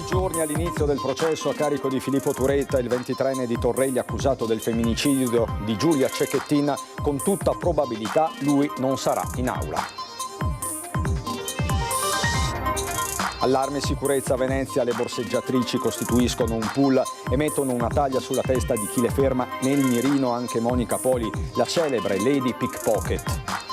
giorni all'inizio del processo a carico di Filippo Turetta, il 23enne di Torreglia accusato del femminicidio di Giulia Cecchettin, con tutta probabilità lui non sarà in aula. Allarme sicurezza a Venezia, le borseggiatrici costituiscono un pool e mettono una taglia sulla testa di chi le ferma. Nel mirino anche Monica Poli, la celebre Lady Pickpocket.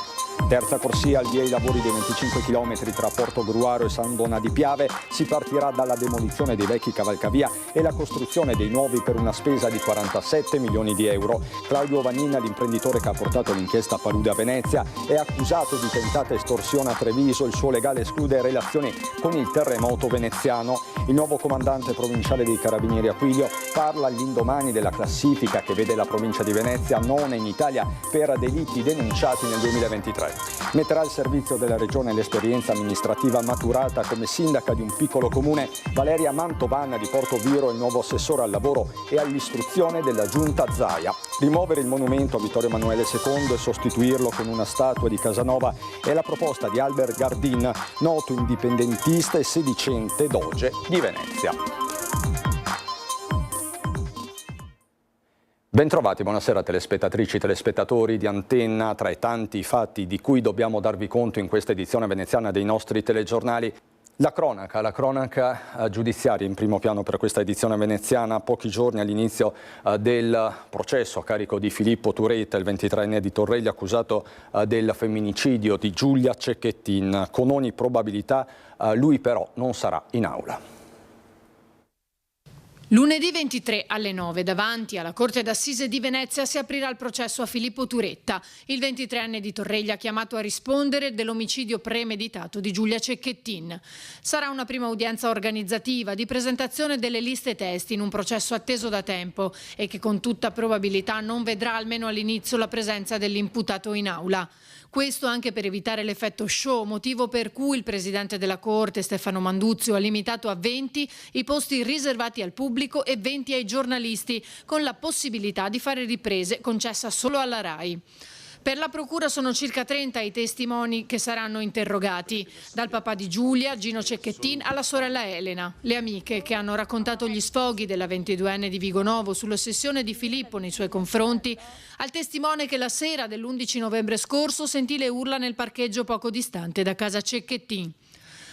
Terza corsia, al via i lavori dei 25 km tra Porto Gruaro e San Donà di Piave. Si partirà dalla demolizione dei vecchi cavalcavia e la costruzione dei nuovi per una spesa di 47 milioni di euro. Claudio Vannin, l'imprenditore che ha portato l'inchiesta a Palude a Venezia, è accusato di tentata estorsione a Treviso. Il suo legale esclude relazioni con il terremoto veneziano. Il nuovo comandante provinciale dei Carabinieri Aquilio parla all'indomani della classifica che vede la provincia di Venezia nona in Italia per delitti denunciati nel 2023. Metterà al servizio della Regione l'esperienza amministrativa maturata come sindaca di un piccolo comune Valeria Mantovana di Porto Viro, il nuovo assessore al lavoro e all'istruzione della Giunta Zaia. Rimuovere il monumento a Vittorio Emanuele II e sostituirlo con una statua di Casanova è la proposta di Albert Gardin, noto indipendentista e sedicente doge di Venezia. Bentrovati, buonasera telespettatrici e telespettatori di Antenna. Tra i tanti fatti di cui dobbiamo darvi conto in questa edizione veneziana dei nostri telegiornali, la cronaca giudiziaria in primo piano per questa edizione veneziana. Pochi giorni all'inizio del processo a carico di Filippo Turetta, il 23enne di Torreglia accusato del femminicidio di Giulia Cecchettin. Con ogni probabilità lui però non sarà in aula. Lunedì 23 alle 9 davanti alla Corte d'Assise di Venezia si aprirà il processo a Filippo Turetta, il 23enne di Torreglia chiamato a rispondere dell'omicidio premeditato di Giulia Cecchettin. Sarà una prima udienza organizzativa di presentazione delle liste testi in un processo atteso da tempo e che con tutta probabilità non vedrà almeno all'inizio la presenza dell'imputato in aula. Questo anche per evitare l'effetto show, motivo per cui il presidente della Corte, Stefano Manduzio, ha limitato a 20 i posti riservati al pubblico e 20 ai giornalisti, con la possibilità di fare riprese concessa solo alla RAI. Per la procura sono circa 30 i testimoni che saranno interrogati, dal papà di Giulia, Gino Cecchettin, alla sorella Elena, le amiche che hanno raccontato gli sfoghi della 22enne di Vigonovo sull'ossessione di Filippo nei suoi confronti, al testimone che la sera dell'11 novembre scorso sentì le urla nel parcheggio poco distante da casa Cecchettin.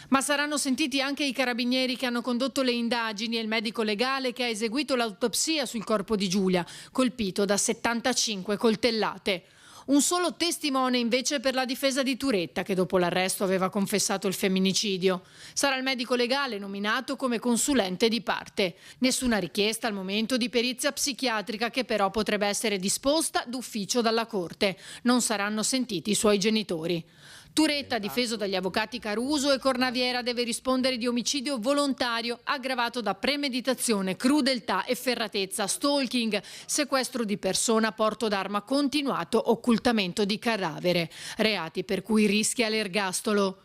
Ma saranno sentiti anche i carabinieri che hanno condotto le indagini e il medico legale che ha eseguito l'autopsia sul corpo di Giulia, colpito da 75 coltellate. Un solo testimone invece per la difesa di Turetta, che dopo l'arresto aveva confessato il femminicidio. Sarà il medico legale nominato come consulente di parte. Nessuna richiesta al momento di perizia psichiatrica, che però potrebbe essere disposta d'ufficio dalla Corte. Non saranno sentiti i suoi genitori. Turetta, difeso dagli avvocati Caruso e Cornaviera, deve rispondere di omicidio volontario aggravato da premeditazione, crudeltà, efferatezza, stalking, sequestro di persona, porto d'arma continuato, occultamento di cadavere, reati per cui rischia l'ergastolo.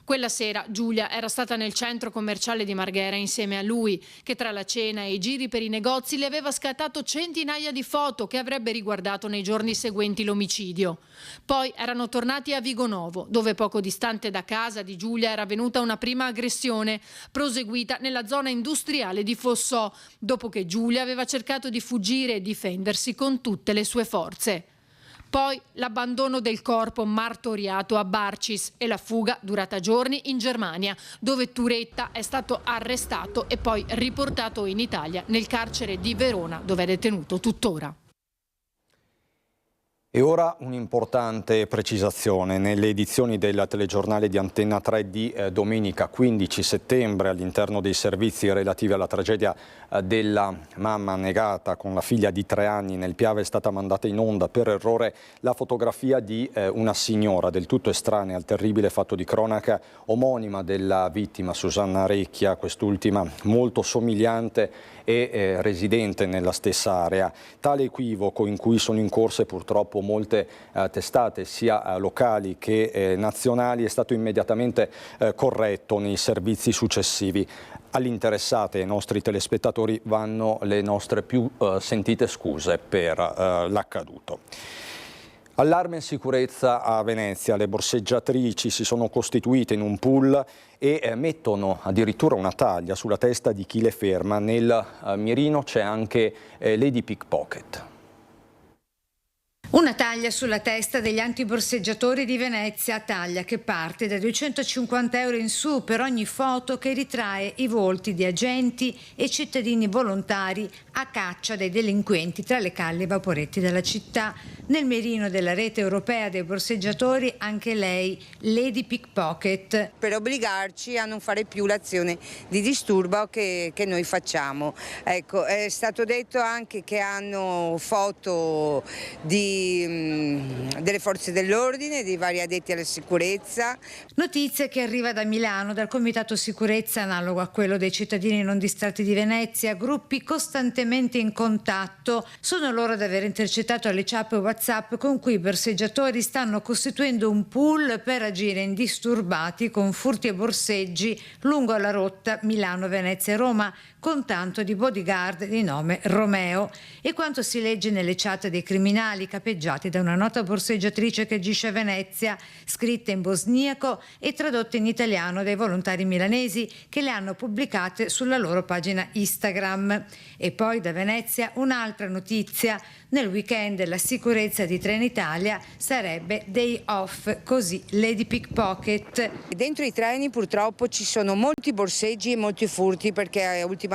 Quella sera Giulia era stata nel centro commerciale di Marghera insieme a lui, che tra la cena e i giri per i negozi le aveva scattato centinaia di foto che avrebbe riguardato nei giorni seguenti l'omicidio. Poi erano tornati a Vigonovo, dove poco distante da casa di Giulia era avvenuta una prima aggressione, proseguita nella zona industriale di Fossò, dopo che Giulia aveva cercato di fuggire e difendersi con tutte le sue forze. Poi l'abbandono del corpo martoriato a Barcis e la fuga durata giorni in Germania, dove Turetta è stato arrestato e poi riportato in Italia nel carcere di Verona, dove è detenuto tuttora. E ora un'importante precisazione. Nelle edizioni del telegiornale di Antenna 3 di domenica 15 settembre, all'interno dei servizi relativi alla tragedia della mamma annegata con la figlia di 3 anni nel Piave, è stata mandata in onda per errore la fotografia di una signora del tutto estranea al terribile fatto di cronaca, omonima della vittima Susanna Recchia, quest'ultima molto somigliante e residente nella stessa area. Tale equivoco, in cui sono incorse purtroppo molte testate sia locali che nazionali, è stato immediatamente corretto nei servizi successivi. All'interessate e ai nostri telespettatori vanno le nostre più sentite scuse per l'accaduto. Allarme e sicurezza a Venezia, le borseggiatrici si sono costituite in un pool e mettono addirittura una taglia sulla testa di chi le ferma. Nel mirino c'è anche Lady Pickpocket. Una taglia sulla testa degli antiborseggiatori di Venezia, taglia che parte da 250 euro in su per ogni foto che ritrae i volti di agenti e cittadini volontari a caccia dei delinquenti tra le calli e vaporetti della città. Nel mirino della rete europea dei borseggiatori anche lei, Lady Pickpocket. Per obbligarci a non fare più l'azione di disturbo che noi facciamo. Ecco, è stato detto anche che hanno foto delle forze dell'ordine, di vari addetti alla sicurezza. Notizia che arriva da Milano, dal Comitato Sicurezza analogo a quello dei cittadini non distratti di Venezia, gruppi costantemente in contatto. Sono loro ad aver intercettato le chat WhatsApp con cui i borseggiatori stanno costituendo un pool per agire indisturbati con furti e borseggi lungo la rotta Milano-Venezia-Roma, con tanto di bodyguard di nome Romeo. E quanto si legge nelle chat dei criminali capeggiati da una nota borseggiatrice che agisce a Venezia, scritte in bosniaco e tradotte in italiano dai volontari milanesi che le hanno pubblicate sulla loro pagina Instagram. E poi da Venezia un'altra notizia: nel weekend la sicurezza di Trenitalia sarebbe day off, così Lady Pickpocket. Dentro i treni purtroppo ci sono molti borseggi e molti furti, perché ultimamente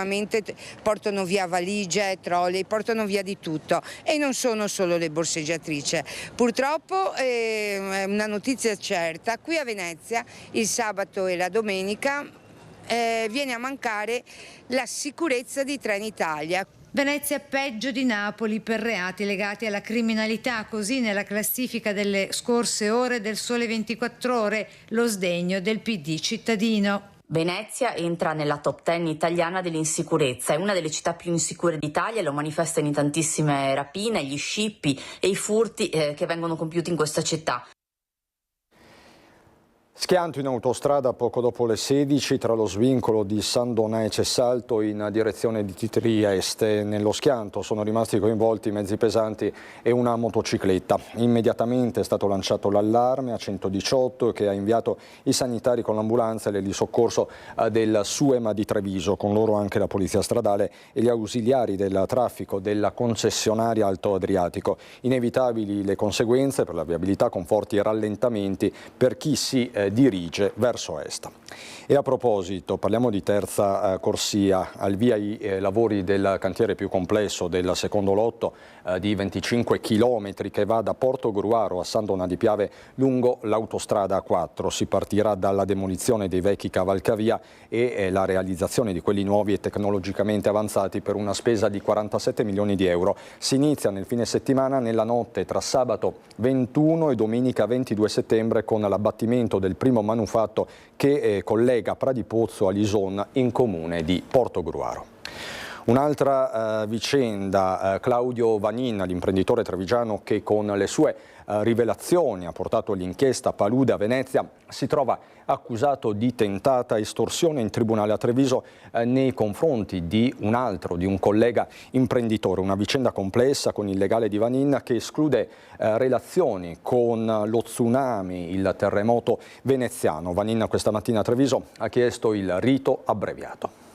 portano via valigie, trolley, portano via di tutto, e non sono solo le borseggiatrici. Purtroppo è una notizia certa: qui a Venezia il sabato e la domenica viene a mancare la sicurezza di Trenitalia. Venezia peggio di Napoli per reati legati alla criminalità, così nella classifica delle scorse ore del Sole 24 Ore, lo sdegno del PD cittadino. Venezia entra nella top 10 italiana dell'insicurezza, è una delle città più insicure d'Italia, lo manifestano in tantissime rapine, gli scippi e i furti che vengono compiuti in questa città. Schianto in autostrada poco dopo le 16 tra lo svincolo di San Donà e Cessalto in direzione di Trieste. Nello schianto sono rimasti coinvolti mezzi pesanti e una motocicletta. Immediatamente è stato lanciato l'allarme a 118 che ha inviato i sanitari con l'ambulanza e l'elisoccorso del SUEMA di Treviso, con loro anche la polizia stradale e gli ausiliari del traffico della concessionaria Alto Adriatico. Inevitabili le conseguenze per la viabilità con forti rallentamenti per chi si dirige verso est. E a proposito, parliamo di terza corsia, al via i lavori del cantiere più complesso del secondo lotto di 25 km che va da Porto Gruaro a San Donà di Piave lungo l'autostrada A4. Si partirà dalla demolizione dei vecchi cavalcavia e la realizzazione di quelli nuovi e tecnologicamente avanzati per una spesa di 47 milioni di euro. Si inizia nel fine settimana, nella notte tra sabato 21 e domenica 22 settembre con l'abbattimento del primo manufatto che collega Pradipozzo a Lison in comune di Porto Gruaro. Un'altra vicenda, Claudio Vanin, l'imprenditore trevigiano che con le sue rivelazioni ha portato l'inchiesta Palude a Venezia, si trova accusato di tentata estorsione in tribunale a Treviso nei confronti di un collega imprenditore. Una vicenda complessa con il legale di Vanin che esclude relazioni con lo tsunami, il terremoto veneziano. Vanin questa mattina a Treviso ha chiesto il rito abbreviato.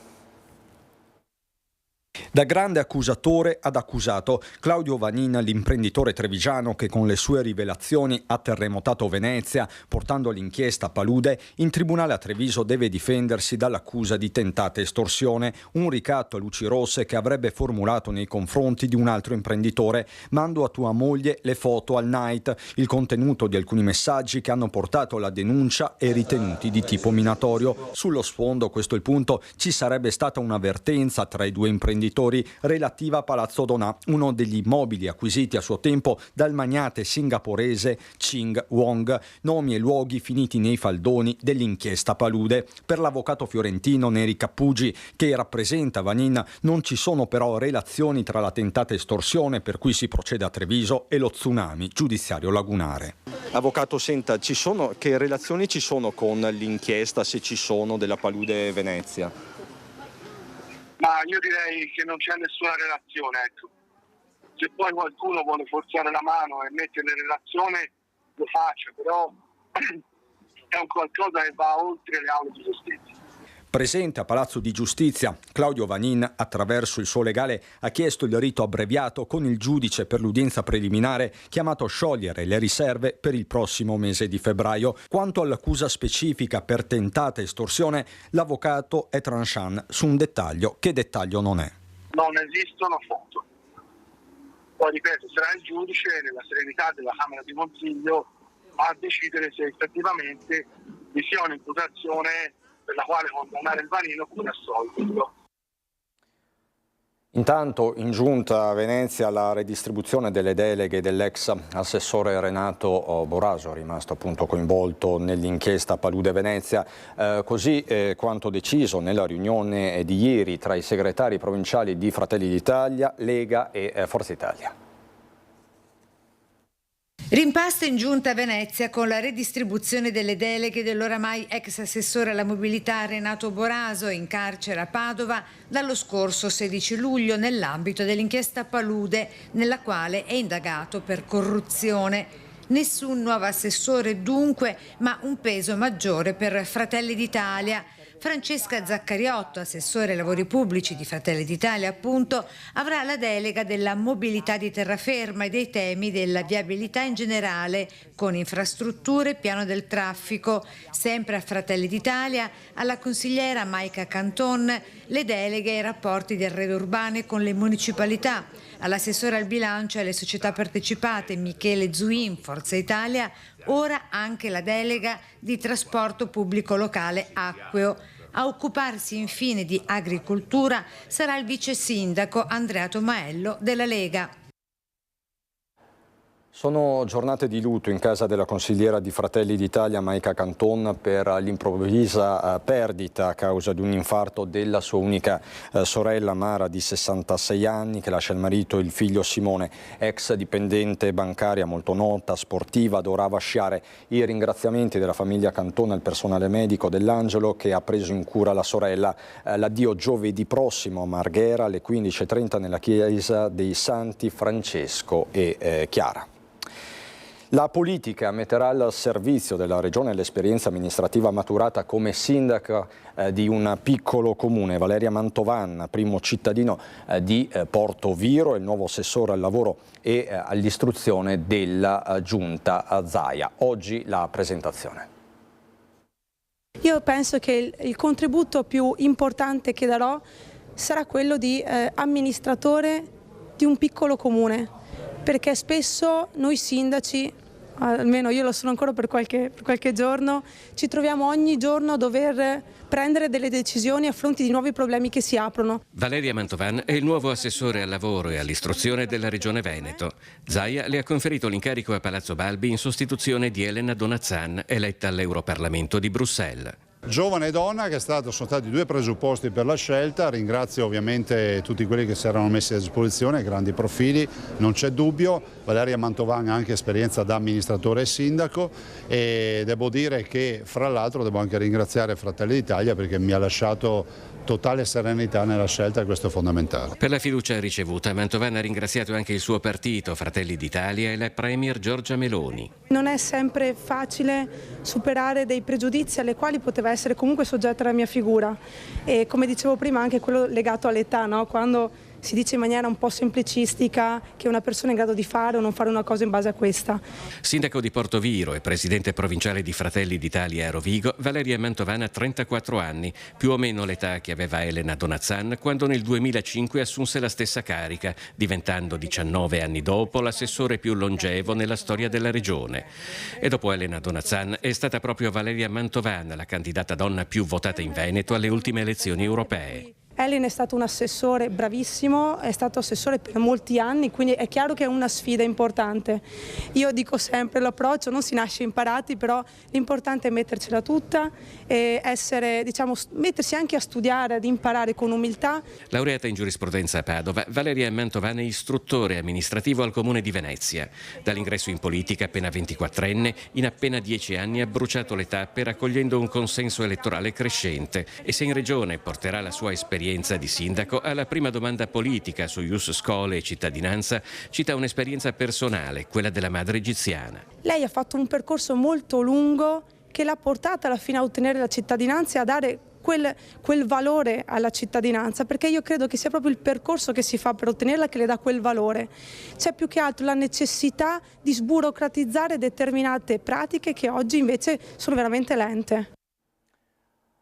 Da grande accusatore ad accusato, Claudio Vanin, l'imprenditore trevigiano che con le sue rivelazioni ha terremotato Venezia, portando l'inchiesta Palude, in tribunale a Treviso deve difendersi dall'accusa di tentata estorsione, un ricatto a luci rosse che avrebbe formulato nei confronti di un altro imprenditore. Mando a tua moglie le foto al night, il contenuto di alcuni messaggi che hanno portato alla denuncia e ritenuti di tipo minatorio. Sullo sfondo, questo è il punto, ci sarebbe stata un'avvertenza tra i due imprenditori relativa a Palazzo Donà, uno degli immobili acquisiti a suo tempo dal magnate singaporese Ching Wong, nomi e luoghi finiti nei faldoni dell'inchiesta Palude. Per l'avvocato fiorentino Neri Cappugi, che rappresenta Vanin, non ci sono però relazioni tra la tentata estorsione per cui si procede a Treviso e lo tsunami giudiziario lagunare. Avvocato, senta, che relazioni ci sono con l'inchiesta, se ci sono, della Palude Venezia? Ma io direi che non c'è nessuna relazione, ecco. se poi qualcuno vuole forzare la mano e metterle in relazione lo faccia, però è un qualcosa che va oltre le aule di giustizia. Presente a Palazzo di Giustizia, Claudio Vanin, attraverso il suo legale, ha chiesto il rito abbreviato con il giudice per l'udienza preliminare chiamato a sciogliere le riserve per il prossimo mese di febbraio. Quanto all'accusa specifica per tentata estorsione, l'avvocato è tranchant su un dettaglio. Che dettaglio non è? Non esistono foto. Poi ripeto, sarà il giudice nella serenità della Camera di Consiglio a decidere se effettivamente vi sia un'imputazione per la quale condannare il Vanin oppure assolverlo. Intanto in giunta a Venezia la redistribuzione delle deleghe dell'ex assessore Renato Boraso, rimasto appunto coinvolto nell'inchiesta Palude Venezia, così quanto deciso nella riunione di ieri tra i segretari provinciali di Fratelli d'Italia, Lega e Forza Italia. Rimpasto in giunta a Venezia con la redistribuzione delle deleghe dell'oramai ex assessore alla mobilità Renato Boraso, in carcere a Padova dallo scorso 16 luglio nell'ambito dell'inchiesta Palude, nella quale è indagato per corruzione. Nessun nuovo assessore dunque, ma un peso maggiore per Fratelli d'Italia. Francesca Zaccariotto, assessore ai lavori pubblici di Fratelli d'Italia appunto, avrà la delega della mobilità di terraferma e dei temi della viabilità in generale, con infrastrutture e piano del traffico. Sempre a Fratelli d'Italia, alla consigliera Maica Canton, le deleghe ai rapporti di arredo urbane con le municipalità. All'assessore al bilancio e alle società partecipate Michele Zuin, Forza Italia, ora anche la delega di trasporto pubblico locale acqueo. A occuparsi infine di agricoltura sarà il vice sindaco Andrea Tomaello della Lega. Sono giornate di lutto in casa della consigliera di Fratelli d'Italia Maica Canton per l'improvvisa perdita a causa di un infarto della sua unica sorella Mara di 66 anni che lascia il marito e il figlio Simone, ex dipendente bancaria molto nota, sportiva, adorava sciare. I ringraziamenti della famiglia Canton al personale medico dell'Angelo che ha preso in cura la sorella. L'addio giovedì prossimo a Marghera alle 15:30 nella chiesa dei Santi Francesco e Chiara. La politica metterà al servizio della Regione l'esperienza amministrativa maturata come sindaca di un piccolo comune. Valeria Mantovan, primo cittadino di Portoviro, il nuovo assessore al lavoro e all'istruzione della Giunta Zaia. Oggi la presentazione. Io penso che il contributo più importante che darò sarà quello di amministratore di un piccolo comune, perché spesso noi sindaci, almeno io lo sono ancora per qualche giorno, ci troviamo ogni giorno a dover prendere delle decisioni a fronte di nuovi problemi che si aprono. Valeria Mantovan è il nuovo assessore al lavoro e all'istruzione della Regione Veneto. Zaia le ha conferito l'incarico a Palazzo Balbi in sostituzione di Elena Donazzan, eletta all'Europarlamento di Bruxelles. Giovane donna che sono stati due presupposti per la scelta, ringrazio ovviamente tutti quelli che si erano messi a disposizione, grandi profili, non c'è dubbio. Valeria Mantovan ha anche esperienza da amministratore e sindaco e devo dire che fra l'altro devo anche ringraziare Fratelli d'Italia perché mi ha lasciato totale serenità nella scelta e questo è fondamentale. Per la fiducia ricevuta Mantovan ha ringraziato anche il suo partito, Fratelli d'Italia, e la Premier Giorgia Meloni. Non è sempre facile superare dei pregiudizi alle quali poteva essere comunque soggetta la mia figura e come dicevo prima anche quello legato all'età, no? Quando si dice in maniera un po' semplicistica che una persona è in grado di fare o non fare una cosa in base a questa. Sindaco di Portoviro e presidente provinciale di Fratelli d'Italia a Rovigo, Valeria Mantovan ha 34 anni, più o meno l'età che aveva Elena Donazzan quando nel 2005 assunse la stessa carica, diventando 19 anni dopo l'assessore più longevo nella storia della regione. E dopo Elena Donazzan è stata proprio Valeria Mantovan la candidata donna più votata in Veneto alle ultime elezioni europee. Elena è stato un assessore bravissimo, è stato assessore per molti anni, quindi è chiaro che è una sfida importante. Io dico sempre l'approccio, non si nasce imparati, però l'importante è mettercela tutta e mettersi anche a studiare, ad imparare con umiltà. Laureata in giurisprudenza a Padova, Valeria Mantovan è istruttore amministrativo al Comune di Venezia. Dall'ingresso in politica appena 24enne, in appena 10 anni ha bruciato le tappe raccogliendo un consenso elettorale crescente e se in regione porterà la sua esperienza esperienza di sindaco, alla prima domanda politica su ius scholae e cittadinanza cita un'esperienza personale, quella della madre egiziana. Lei ha fatto un percorso molto lungo che l'ha portata alla fine a ottenere la cittadinanza e a dare quel valore alla cittadinanza, perché io credo che sia proprio il percorso che si fa per ottenerla che le dà quel valore. C'è più che altro la necessità di sburocratizzare determinate pratiche che oggi invece sono veramente lente.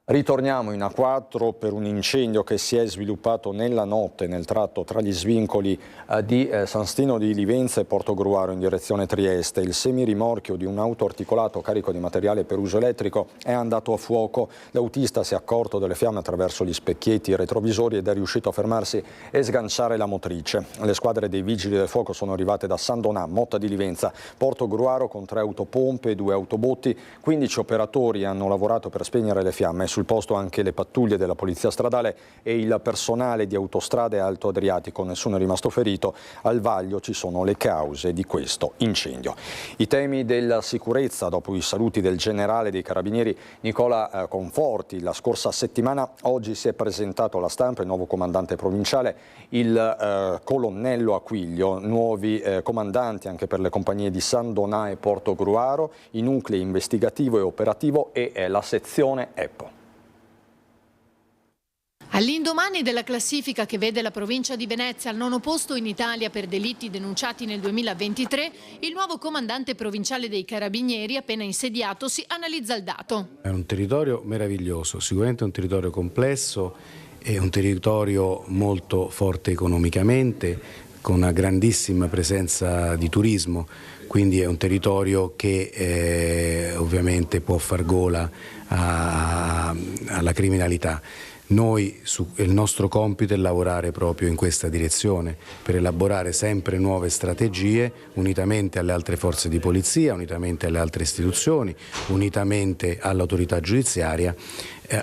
Ritorniamo in A4 per un incendio che si è sviluppato nella notte nel tratto tra gli svincoli di San Stino di Livenza e Portogruaro in direzione Trieste. Il semirimorchio di un auto articolato carico di materiale per uso elettrico è andato a fuoco. L'autista si è accorto delle fiamme attraverso gli specchietti retrovisori ed è riuscito a fermarsi e sganciare la motrice. Le squadre dei vigili del fuoco sono arrivate da San Donà, Motta di Livenza, Portogruaro con 3 autopompe e 2 autobotti. 15 operatori hanno lavorato per spegnere le fiamme. Sul posto anche le pattuglie della Polizia Stradale e il personale di Autostrade Alto Adriatico. Nessuno è rimasto ferito. Al vaglio ci sono le cause di questo incendio. I temi della sicurezza, dopo i saluti del generale dei Carabinieri Nicola Conforti la scorsa settimana, oggi si è presentato alla stampa il nuovo comandante provinciale, il colonnello Aquiglio, nuovi comandanti anche per le compagnie di San Donà e Portogruaro, i nuclei investigativo e operativo e la sezione EPO. All'indomani della classifica che vede la provincia di Venezia al 9° posto in Italia per delitti denunciati nel 2023, il nuovo comandante provinciale dei Carabinieri, appena insediatosi, analizza il dato. È un territorio meraviglioso, sicuramente un territorio complesso, è un territorio molto forte economicamente, con una grandissima presenza di turismo, quindi è un territorio che ovviamente può far gola alla criminalità. Il nostro compito è lavorare proprio in questa direzione per elaborare sempre nuove strategie unitamente alle altre forze di polizia, unitamente alle altre istituzioni, unitamente all'autorità giudiziaria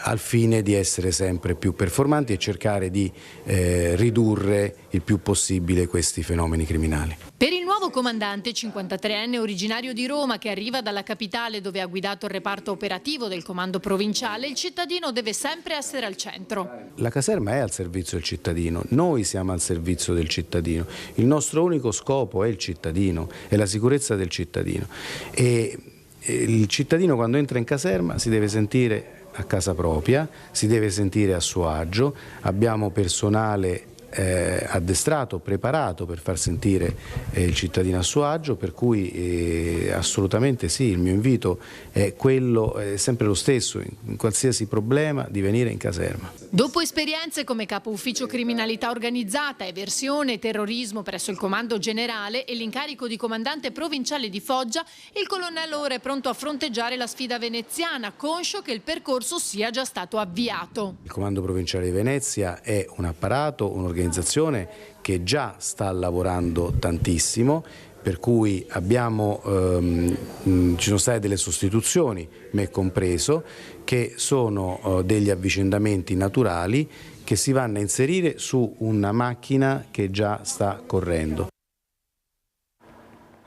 al fine di essere sempre più performanti e cercare di ridurre il più possibile questi fenomeni criminali. Per il nuovo comandante, 53enne originario di Roma, che arriva dalla capitale dove ha guidato il reparto operativo del comando provinciale, il cittadino deve sempre essere al centro. La caserma è al servizio del cittadino, noi siamo al servizio del cittadino, il nostro unico scopo è il cittadino, è la sicurezza del cittadino e il cittadino quando entra in caserma si deve sentire a casa propria, si deve sentire a suo agio, abbiamo personale addestrato, preparato per far sentire il cittadino a suo agio, per cui assolutamente sì, il mio invito è sempre lo stesso, in qualsiasi problema di venire in caserma. Dopo esperienze come capo ufficio criminalità organizzata, eversione e terrorismo presso il comando generale e l'incarico di comandante provinciale di Foggia, il colonnello ora è pronto a fronteggiare la sfida veneziana, conscio che il percorso sia già stato avviato. Il comando provinciale di Venezia è un apparato, un'organizzazione che già sta lavorando tantissimo, per cui ci sono state delle sostituzioni, me compreso, che sono degli avvicendamenti naturali che si vanno a inserire su una macchina che già sta correndo.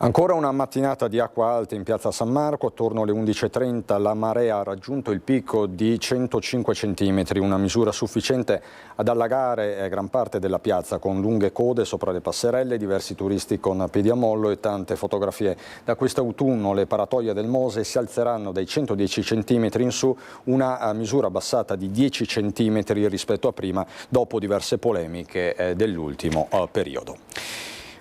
Ancora una mattinata di acqua alta in piazza San Marco, attorno alle 11:30 la marea ha raggiunto il picco di 105 cm, una misura sufficiente ad allagare gran parte della piazza con lunghe code sopra le passerelle, diversi turisti con piedi a mollo e tante fotografie. Da quest'autunno le paratoie del Mose si alzeranno dai 110 cm in su, una misura abbassata di 10 cm rispetto a prima, dopo diverse polemiche dell'ultimo periodo.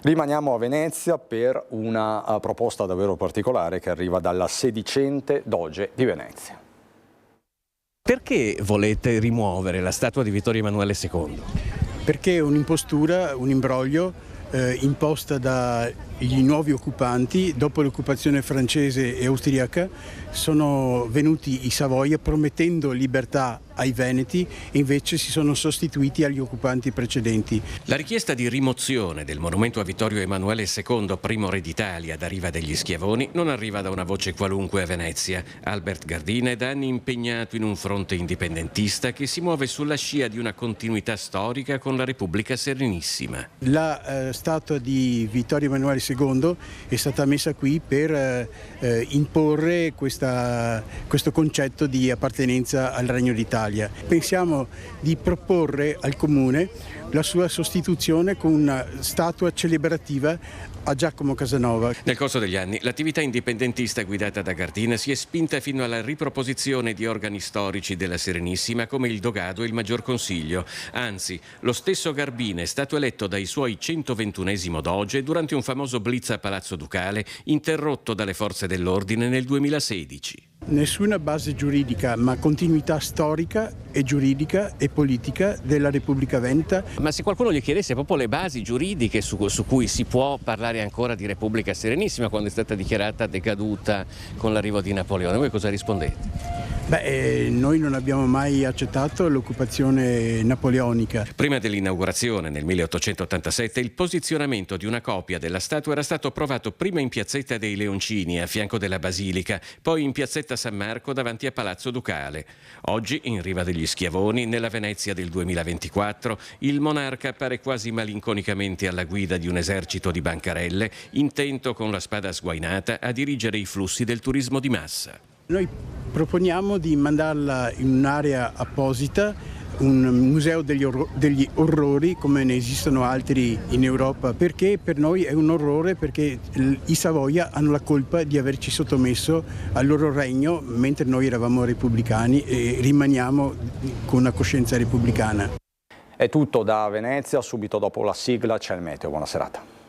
Rimaniamo a Venezia per una proposta davvero particolare che arriva dalla sedicente Doge di Venezia. Perché volete rimuovere la statua di Vittorio Emanuele II? Perché è un'impostura, un imbroglio imposta dagli nuovi occupanti. Dopo l'occupazione francese e austriaca sono venuti i Savoia promettendo libertà ai veneti e invece si sono sostituiti agli occupanti precedenti. La richiesta di rimozione del monumento a Vittorio Emanuele II, primo re d'Italia da Riva degli Schiavoni, non arriva da una voce qualunque a Venezia. Albert Gardina è da anni impegnato in un fronte indipendentista che si muove sulla scia di una continuità storica con la Repubblica Serenissima. La statua di Vittorio Emanuele II è stata messa qui per imporre questo concetto di appartenenza al Regno d'Italia. d'Italia. Pensiamo di proporre al Comune la sua sostituzione con una statua celebrativa a Giacomo Casanova. Nel corso degli anni l'attività indipendentista guidata da Gardin si è spinta fino alla riproposizione di organi storici della Serenissima come il Dogado e il Maggior Consiglio. Anzi, lo stesso Garbine è stato eletto dai suoi 121esimo doge durante un famoso blitz a Palazzo Ducale interrotto dalle forze dell'ordine nel 2016. Nessuna base giuridica, ma continuità storica e giuridica e politica della Repubblica Veneta. Ma se qualcuno gli chiedesse proprio le basi giuridiche su cui si può parlare ancora di Repubblica Serenissima quando è stata dichiarata decaduta con l'arrivo di Napoleone, voi cosa rispondete? Noi non abbiamo mai accettato l'occupazione napoleonica. Prima dell'inaugurazione nel 1887 il posizionamento di una copia della statua era stato approvato prima in Piazzetta dei Leoncini a fianco della Basilica, poi in Piazzetta San Marco davanti a Palazzo Ducale. Oggi, in Riva degli Schiavoni, nella Venezia del 2024, il monarca appare quasi malinconicamente alla guida di un esercito di bancarelle, intento con la spada sguainata a dirigere i flussi del turismo di massa. Noi proponiamo di mandarla in un'area apposita, un museo degli orrori, come ne esistono altri in Europa, perché per noi è un orrore, perché i Savoia hanno la colpa di averci sottomesso al loro regno mentre noi eravamo repubblicani e rimaniamo con una coscienza repubblicana. È tutto da Venezia, subito dopo la sigla c'è il meteo, buona serata.